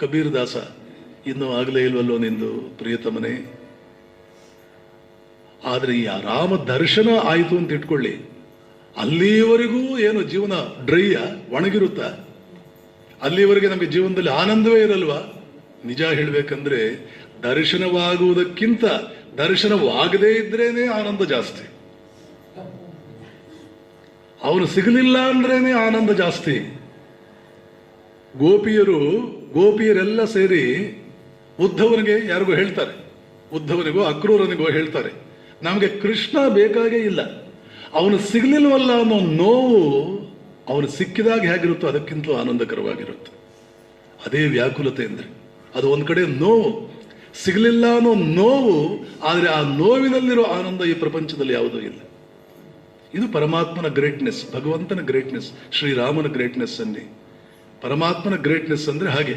ಕಬೀರ್ ದಾಸ, ಇನ್ನೂ ಆಗಲೇ ಇಲ್ವಲ್ಲೋ ನಿಂದು ಪ್ರಿಯತಮನೇ. ಆದ್ರೆ ಈ ರಾಮ ದರ್ಶನ ಆಯಿತು ಅಂತ ಇಟ್ಕೊಳ್ಳಿ, ಅಲ್ಲಿವರೆಗೂ ಏನು ಜೀವನ ಡ್ರೈಯ, ಒಣಗಿರುತ್ತ? ಅಲ್ಲಿವರೆಗೆ ನಮಗೆ ಜೀವನದಲ್ಲಿ ಆನಂದವೇ ಇರಲ್ವಾ? ನಿಜ ಹೇಳ್ಬೇಕಂದ್ರೆ ದರ್ಶನವಾಗುವುದಕ್ಕಿಂತ ದರ್ಶನವಾಗದೇ ಇದ್ರೇನೆ ಆನಂದ ಜಾಸ್ತಿ. ಅವನು ಸಿಗಲಿಲ್ಲ ಅಂದ್ರೇನೆ ಆನಂದ ಜಾಸ್ತಿ. ಗೋಪಿಯರೆಲ್ಲ ಸೇರಿ ಉದ್ಧವನಿಗೆ ಯಾರಿಗೋ ಹೇಳ್ತಾರೆ, ಉದ್ಧವನಿಗೋ ಅಕ್ರೂರನಿಗೋ ಹೇಳ್ತಾರೆ, ನಮಗೆ ಕೃಷ್ಣ ಬೇಕಾಗೇ ಇಲ್ಲ, ಅವನು ಸಿಗ್ಲಿಲ್ವಲ್ಲ ಅನ್ನೋ ನೋವು ಅವನು ಸಿಕ್ಕಿದಾಗ ಹೇಗಿರುತ್ತೋ ಅದಕ್ಕಿಂತಲೂ ಆನಂದಕರವಾಗಿರುತ್ತೆ. ಅದೇ ವ್ಯಾಕುಲತೆ ಅಂದ್ರೆ. ಅದು ಒಂದ್ ಕಡೆ ನೋವು, ಸಿಗಲಿಲ್ಲ ಅನ್ನೋ ನೋವು, ಆದರೆ ಆ ನೋವಿನಲ್ಲಿರೋ ಆನಂದ ಈ ಪ್ರಪಂಚದಲ್ಲಿ ಯಾವುದೂ ಇಲ್ಲ. ಇದು ಪರಮಾತ್ಮನ ಗ್ರೇಟ್ನೆಸ್, ಭಗವಂತನ ಗ್ರೇಟ್ನೆಸ್, ಶ್ರೀರಾಮನ ಗ್ರೇಟ್ನೆಸ್ ಅನ್ನಿ. ಪರಮಾತ್ಮನ ಗ್ರೇಟ್ನೆಸ್ ಅಂದ್ರೆ ಹಾಗೆ.